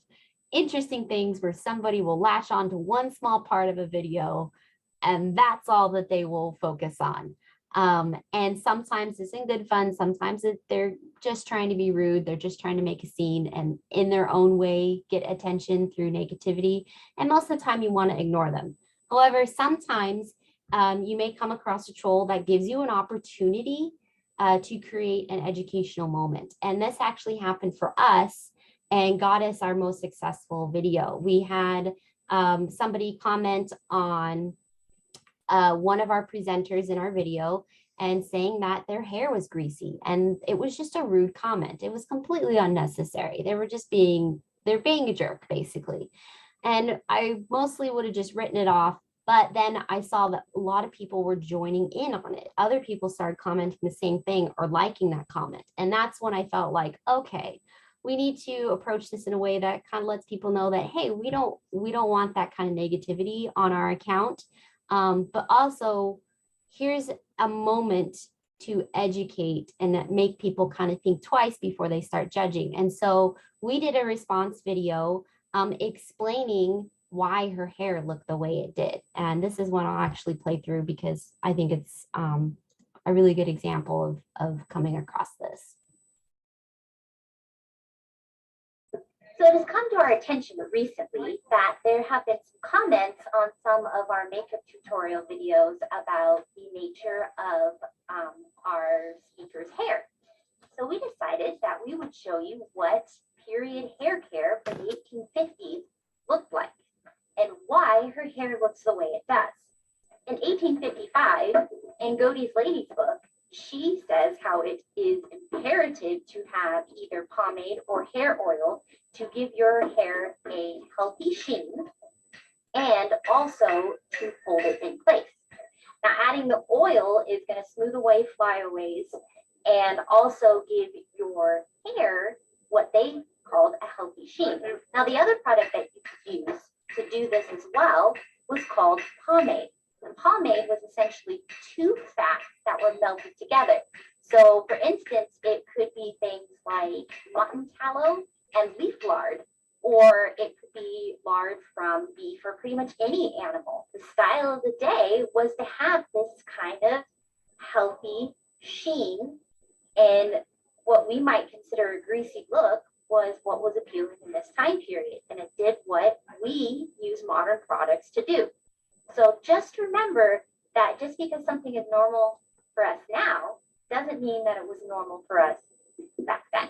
interesting things where somebody will latch on to one small part of a video and that's all that they will focus on. And sometimes it's in good fun. Sometimes they're just trying to be rude. They're just trying to make a scene and in their own way get attention through negativity. And most of the time you want to ignore them. However, sometimes you may come across a troll that gives you an opportunity to create an educational moment. And this actually happened for us and got us our most successful video. We had somebody comment on one of our presenters in our video and saying that their hair was greasy, and it was just a rude comment. It was completely unnecessary. They were just they're being a jerk, basically. And I mostly would have just written it off, but then I saw that a lot of people were joining in on it. Other people started commenting the same thing or liking that comment. And that's when I felt like, okay, we need to approach this in a way that kind of lets people know that, hey, we don't want that kind of negativity on our account. But also, here's a moment to educate and make people kind of think twice before they start judging. And so we did a response video explaining why her hair looked the way it did. And this is one I'll actually play through because I think it's a really good example of coming across this. So it has come to our attention recently that there have been some comments on some of our makeup tutorial videos about the nature of our speaker's hair. So we decided that we would show you what period hair care from the 1850s looked like and why her hair looks the way it does. In 1855, in Godey's Lady's book, She says how it is imperative to have either pomade or hair oil to give your hair a healthy sheen and also to hold it in place. Now, adding the oil is going to smooth away flyaways and also give your hair what they called a healthy sheen. Now, the other product that you could use to do this as well was called pomade. And pomade was essentially two fats that were melted together. So, for instance, it could be things like mutton tallow and leaf lard, or it could be lard from beef or pretty much any animal. The style of the day was to have this kind of healthy sheen, and what we might consider a greasy look was what was appealing in this time period, and it did what we use modern products to do. So just remember that just because something is normal for us now doesn't mean that it was normal for us back then.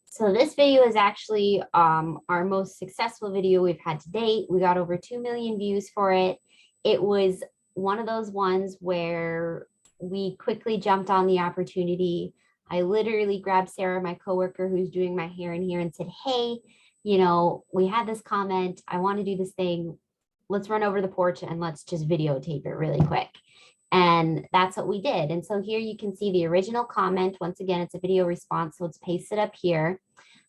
So this video is actually our most successful video we've had to date. We got over 2 million views for it. It was one of those ones where we quickly jumped on the opportunity. I literally grabbed Sarah, my coworker who's doing my hair in here, and said, hey, you know, we had this comment. I want to do this thing. Let's run over the porch and let's just videotape it really quick. And that's what we did. And so here you can see the original comment. Once again, it's a video response, so it's pasted up here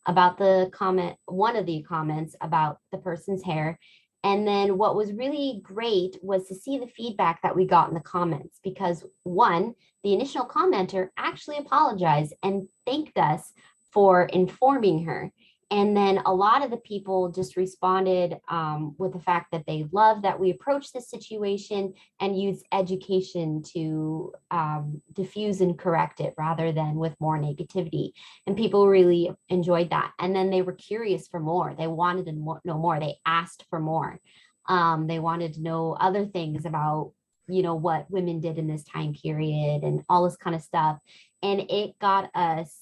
about the comment, one of the comments about the person's hair. And then what was really great was to see the feedback that we got in the comments, because one, the initial commenter actually apologized and thanked us for informing her. And then a lot of the people just responded with the fact that they love that we approached the situation and use education to diffuse and correct it rather than with more negativity. And people really enjoyed that. And then they were curious for more. They wanted to know more. They asked for more. They wanted to know other things about, you know, what women did in this time period and all this kind of stuff. And it got us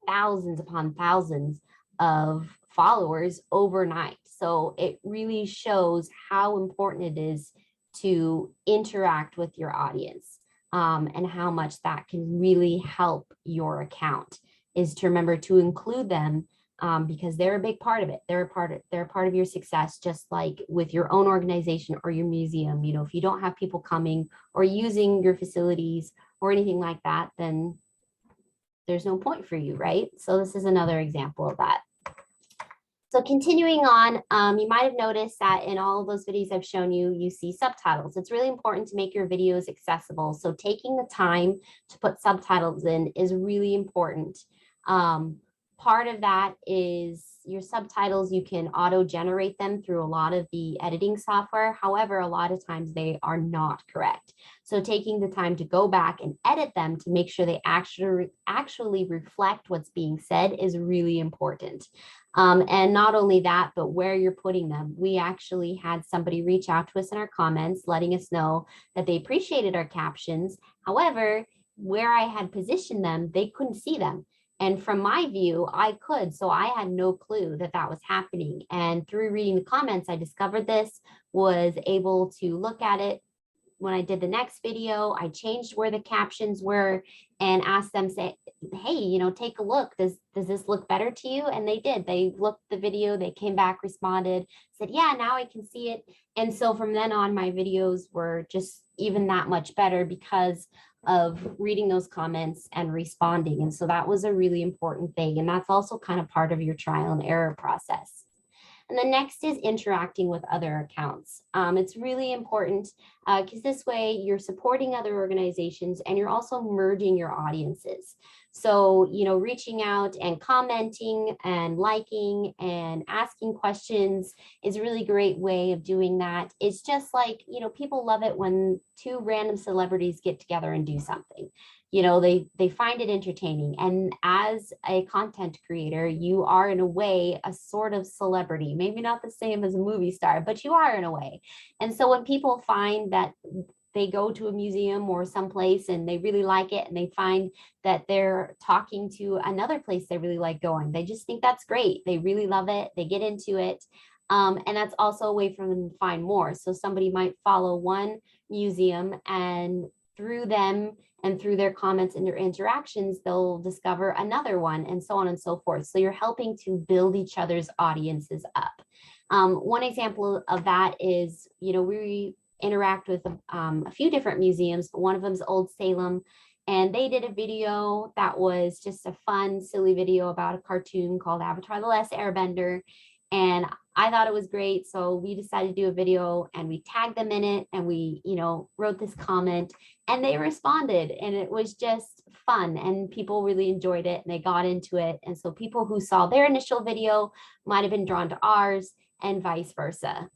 thousands upon thousands of followers overnight. So it really shows how important it is to interact with your audience, and how much that can really help your account, is to remember to include them, because they're a big part of it. They're a part of your success, just like with your own organization or your museum. You know, if you don't have people coming or using your facilities or anything like that, then there's no point for you, right? So this is another example of that. So continuing on, you might have noticed that in all of those videos I've shown you, you see subtitles. It's really important to make your videos accessible. So taking the time to put subtitles in is really important. Part of that is your subtitles, you can auto-generate them through a lot of the editing software. However, a lot of times they are not correct. So taking the time to go back and edit them to make sure they actually reflect what's being said is really important. And not only that, but where you're putting them. We actually had somebody reach out to us in our comments, letting us know that they appreciated our captions. However, where I had positioned them, they couldn't see them. And from my view, I could. So I had no clue that that was happening. And through reading the comments, I discovered this, was able to look at it. When I did the next video, I changed where the captions were and asked them, say, hey, you know, take a look. Does this look better to you? And they did. They looked the video, they came back, responded, said, yeah, now I can see it. And so from then on, my videos were just even that much better because of reading those comments and responding. And so that was a really important thing. And that's also kind of part of your trial and error process. And the next is interacting with other accounts. It's really important because this way you're supporting other organizations and you're also merging your audiences. So, you know, reaching out and commenting and liking and asking questions is a really great way of doing that. It's just like, you know, people love it when two random celebrities get together and do something. You know, they find it entertaining. And as a content creator, you are in a way a sort of celebrity, maybe not the same as a movie star, but you are in a way. And so when people find that they go to a museum or someplace and they really like it, and they find that they're talking to another place they really like going, they just think that's great. They really love it. They get into it. And that's also a way for them to find more. So somebody might follow one museum and through them and through their comments and their interactions, they'll discover another one and so on and so forth. So you're helping to build each other's audiences up. One example of that is, we interact with a few different museums. One of them is Old Salem, and they did a video that was just a fun, silly video about a cartoon called Avatar: The Last Airbender. And I thought it was great. So we decided to do a video and we tagged them in it, and we, wrote this comment, and they responded, and it was just fun, and people really enjoyed it and they got into it. And so people who saw their initial video might have been drawn to ours and vice versa.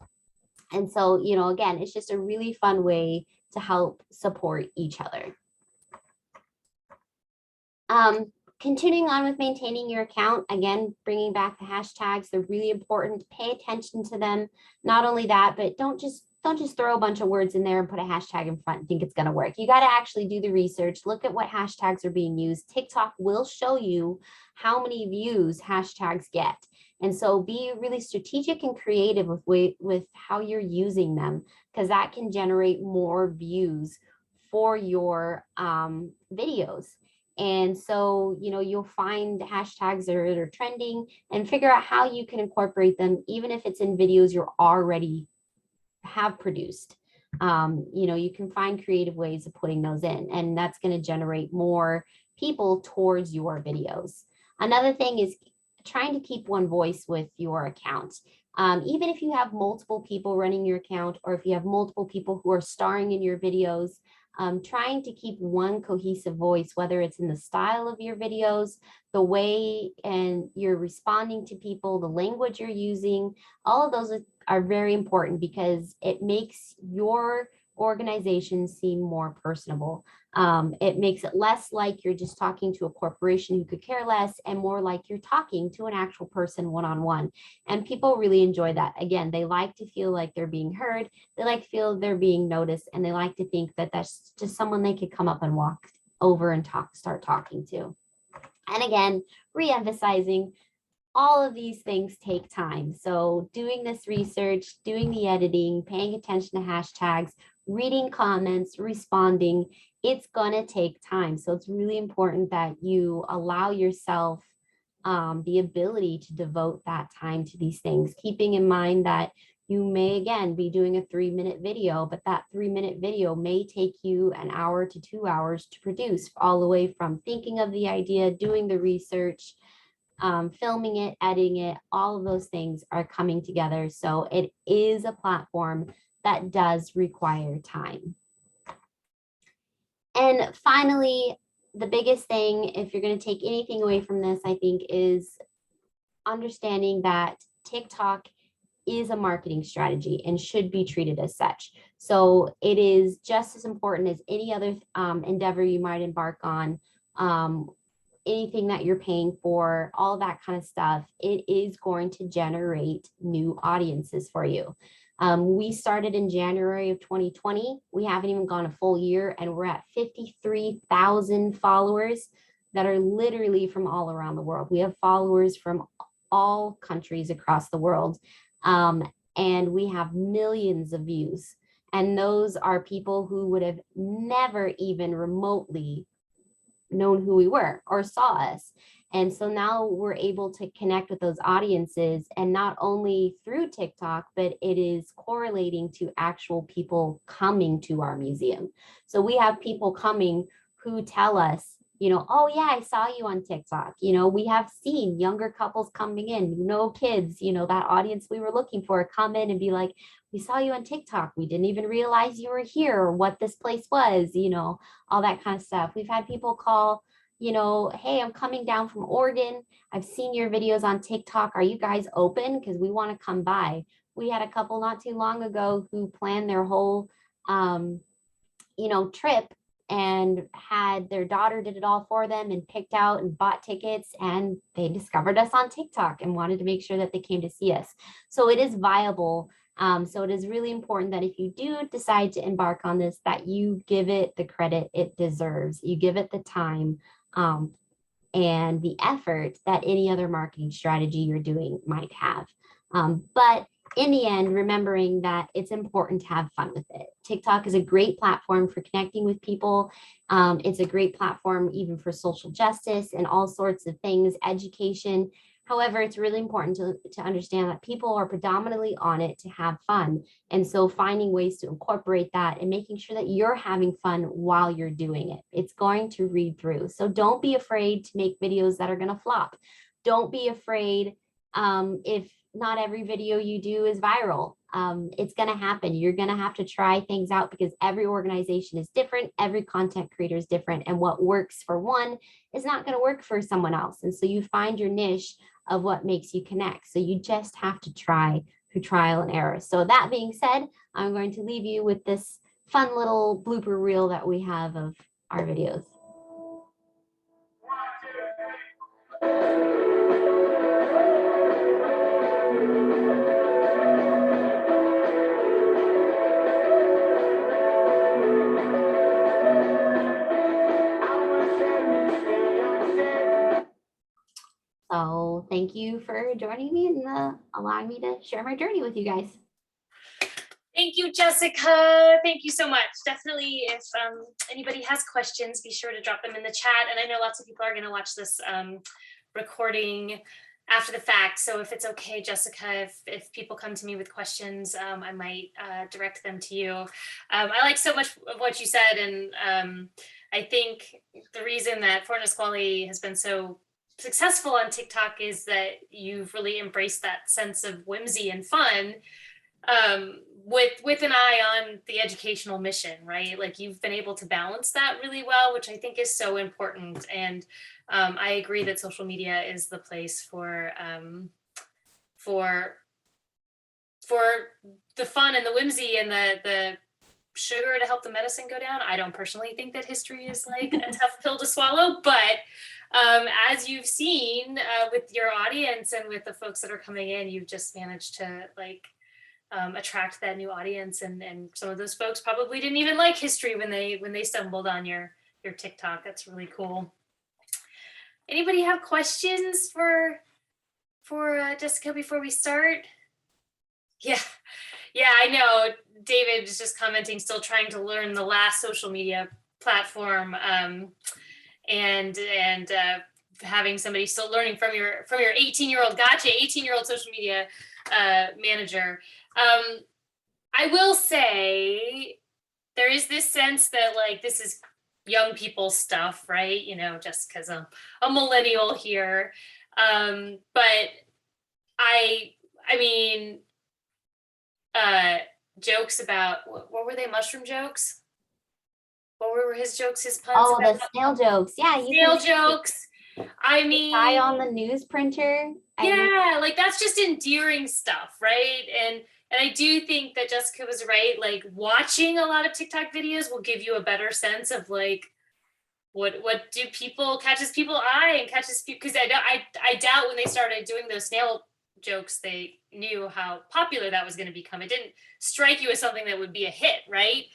And so, again, it's just a really fun way to help support each other. Continuing on with maintaining your account, again, bringing back the hashtags, they're really important. Pay attention to them. Not only that, but don't just throw a bunch of words in there and put a hashtag in front and think it's going to work. You got to actually do the research, look at what hashtags are being used. TikTok will show you how many views hashtags get. And so be really strategic and creative with how you're using them, because that can generate more views for your videos. And so, you'll find hashtags that are trending and figure out how you can incorporate them, even if it's in videos you already have produced. You can find creative ways of putting those in, and that's going to generate more people towards your videos. Another thing is trying to keep one voice with your account. Even if you have multiple people running your account, or if you have multiple people who are starring in your videos, trying to keep one cohesive voice, whether it's in the style of your videos, the way and you're responding to people, the language you're using, all of those are very important, because it makes your organization seem more personable. It makes it less like you're just talking to a corporation who could care less, and more like you're talking to an actual person one-on-one. And people really enjoy that. Again, they like to feel like they're being heard. They like to feel they're being noticed, and they like to think that that's just someone they could come up and walk over and start talking to. And again, re-emphasizing, all of these things take time. So doing this research, doing the editing, paying attention to hashtags, reading comments, responding, it's going to take time. So it's really important that you allow yourself the ability to devote that time to these things, keeping in mind that you may, again, be doing a 3-minute video, but that 3-minute video may take you 1 hour to 2 hours to produce, all the way from thinking of the idea, doing the research, filming it, editing it, all of those things are coming together. So it is a platform that does require time. And finally, the biggest thing, if you're going to take anything away from this, I think, is understanding that TikTok is a marketing strategy and should be treated as such. So it is just as important as any other endeavor you might embark on. Anything that you're paying for, all that kind of stuff, it is going to generate new audiences for you. We started in January of 2020. We haven't even gone a full year, and we're at 53,000 followers that are literally from all around the world. We have followers from all countries across the world, and we have millions of views. And those are people who would have never even remotely known who we were or saw us. And so now we're able to connect with those audiences, and not only through TikTok, but it is correlating to actual people coming to our museum. So we have people coming who tell us, oh yeah, I saw you on TikTok. We have seen younger couples coming in, no kids, that audience we were looking for, come in and be like, we saw you on TikTok. We didn't even realize you were here, or what this place was, all that kind of stuff. We've had people call, hey, I'm coming down from Oregon. I've seen your videos on TikTok. Are you guys open? Because we want to come by. We had a couple not too long ago who planned their whole, trip, and had their daughter did it all for them and picked out and bought tickets, and they discovered us on TikTok and wanted to make sure that they came to see us. So it is viable. So it is really important that if you do decide to embark on this, that you give it the credit it deserves. You give it the time and the effort that any other marketing strategy you're doing might have. But in the end, remembering that it's important to have fun with it. TikTok is a great platform for connecting with people. It's a great platform even for social justice and all sorts of things, education. However, it's really important to understand that people are predominantly on it to have fun. And so finding ways to incorporate that and making sure that you're having fun while you're doing it. It's going to read through. So don't be afraid to make videos that are going to flop. Don't be afraid if not every video you do is viral. It's going to happen. You're going to have to try things out because every organization is different. Every content creator is different. And what works for one is not going to work for someone else. And so you find your niche of what makes you connect. So you just have to try through trial and error. So that being said, I'm going to leave you with this fun little blooper reel that we have of our videos. So thank you for joining me and allowing me to share my journey with you guys. Thank you, Jessica. Thank you so much. Definitely, if anybody has questions, be sure to drop them in the chat. And I know lots of people are going to watch this recording after the fact. So if it's okay, Jessica, if people come to me with questions, I might direct them to you. I like so much of what you said. And I think the reason that Fort Nisqually has been so successful on TikTok is that you've really embraced that sense of whimsy and fun with an eye on the educational mission, right? Like you've been able to balance that really well, which I think is so important. And I agree that social media is the place for the fun and the whimsy and the sugar to help the medicine go down. I don't personally think that history is like a tough pill to swallow, but as you've seen with your audience and with the folks that are coming in, you've just managed to like attract that new audience, and some of those folks probably didn't even like history when they stumbled on your TikTok. That's really cool. Anybody have questions for Jessica before we start? Yeah, I know David is just commenting, still trying to learn the last social media platform, and having somebody still learning from your 18-year-old, 18-year-old social media manager. I will say there is this sense that like this is young people stuff, right? You know, just because I'm a millennial here. But I mean, jokes about, what were they, mushroom jokes? What were his jokes, his puns? Oh, about? the snail jokes. Yeah. Snail jokes. I mean, eye on the news printer. Yeah, like that's just endearing stuff, right? And I do think that Jessica was right. Like watching a lot of TikTok videos will give you a better sense of like what do people catches people's eye and catches people, because I doubt when they started doing those snail jokes they knew how popular that was going to become. It didn't strike you as something that would be a hit, right?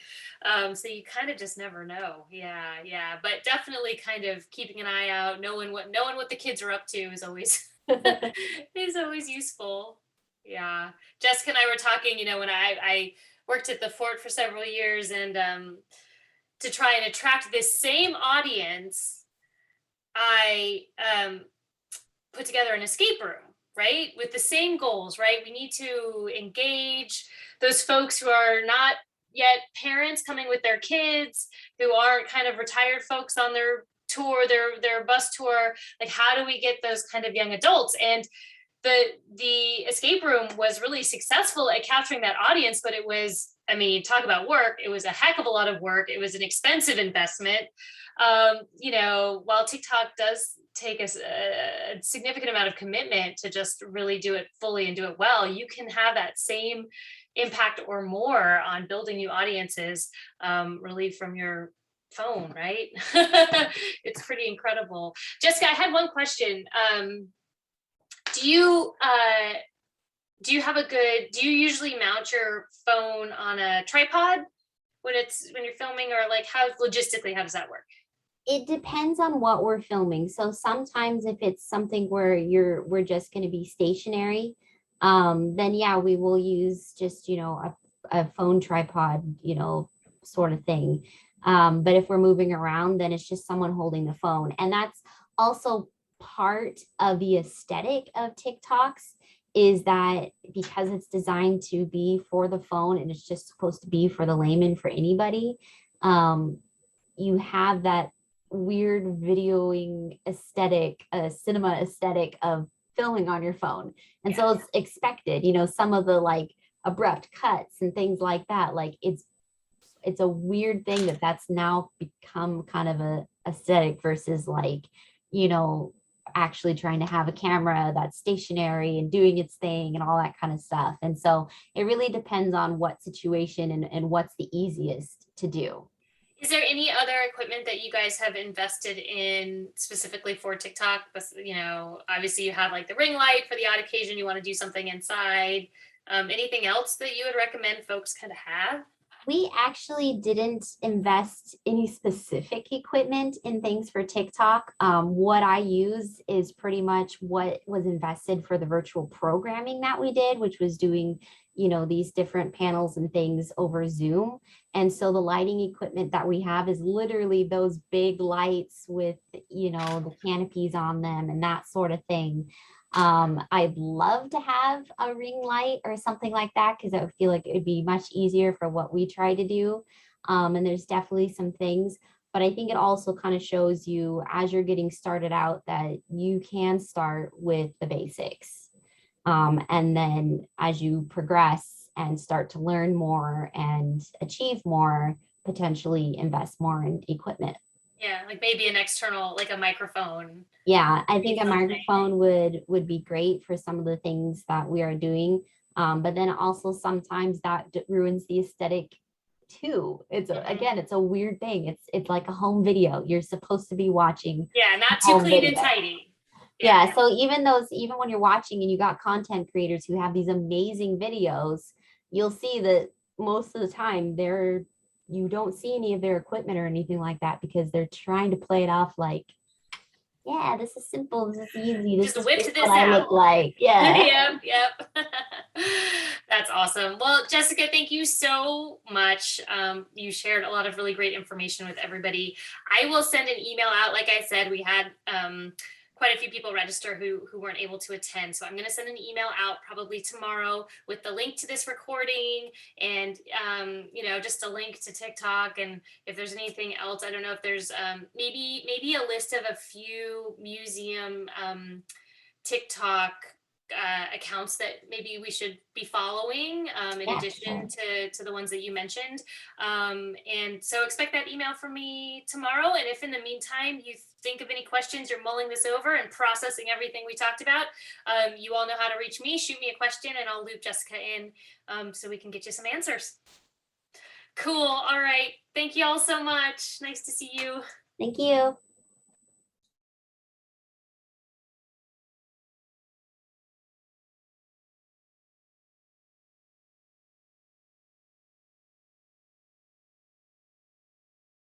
So you kind of just never know. Yeah, but definitely kind of keeping an eye out, knowing what the kids are up to is always is always useful. Yeah, Jessica and I were talking, you know, when I worked at the fort for several years, and to try and attract this same audience, I put together an escape room, right? With the same goals, right? We need to engage those folks who are not yet parents coming with their kids, who aren't kind of retired folks on their tour, their bus tour. Like, how do we get those kind of young adults? And the escape room was really successful at capturing that audience, but it was, I mean, talk about work. It was a heck of a lot of work. It was an expensive investment. You know, while TikTok does take a significant amount of commitment to just really do it fully and do it well, you can have that same impact or more on building new audiences, really from your phone, right? It's pretty incredible. Jessica, I had one question. Do you usually mount your phone on a tripod when you're filming, or like how logistically, how does that work? It depends on what we're filming. So sometimes if it's something where we're just going to be stationary, then yeah, we will use just, a phone tripod, sort of thing. But if we're moving around, then it's just someone holding the phone. And that's also part of the aesthetic of TikToks, is that because it's designed to be for the phone and it's just supposed to be for the layman, for anybody, you have that weird videoing aesthetic, cinema aesthetic of filming on your phone. And so it's expected, some of the like abrupt cuts and things like that. Like it's a weird thing that's now become kind of a aesthetic versus like, actually trying to have a camera that's stationary and doing its thing and all that kind of stuff. And so it really depends on what situation and what's the easiest to do. Is there any other equipment that you guys have invested in specifically for TikTok? Obviously you have like the ring light for the odd occasion you want to do something inside. Anything else that you would recommend folks kind of have? We actually didn't invest any specific equipment in things for TikTok. What I use is pretty much what was invested for the virtual programming that we did, which was doing, these different panels and things over Zoom. And so the lighting equipment that we have is literally those big lights with, the canopies on them and that sort of thing. I'd love to have a ring light or something like that, because I would feel like it would be much easier for what we try to do. And there's definitely some things, but I think it also kind of shows you as you're getting started out that you can start with the basics. And then as you progress and start to learn more and achieve more, potentially invest more in equipment. Yeah, like maybe an external, like a microphone. Yeah, I think a microphone would be great for some of the things that we are doing. But then also sometimes that ruins the aesthetic too. Again, it's a weird thing. It's like a home video. You're supposed to be watching. Yeah, not too clean and tidy. Yeah, so even when you're watching and you got content creators who have these amazing videos, you'll see that most of the time you don't see any of their equipment or anything like that, because they're trying to play it off like, yeah, this is simple, this is easy, this is whip just this what I out. look like. Yeah. Yep. That's awesome. Well, Jessica, thank you so much. You shared a lot of really great information with everybody. I will send an email out. Like I said, we had quite a few people register who weren't able to attend. So I'm going to send an email out probably tomorrow with the link to this recording and, just a link to TikTok. And if there's anything else, I don't know if there's maybe a list of a few museum TikTok accounts that maybe we should be following in addition to the ones that you mentioned. And so expect that email from me tomorrow. And if in the meantime you think of any questions, you're mulling this over and processing everything we talked about, you all know how to reach me. Shoot me a question and I'll loop Jessica in so we can get you some answers. Cool. All right. Thank you all so much. Nice to see you. Thank you.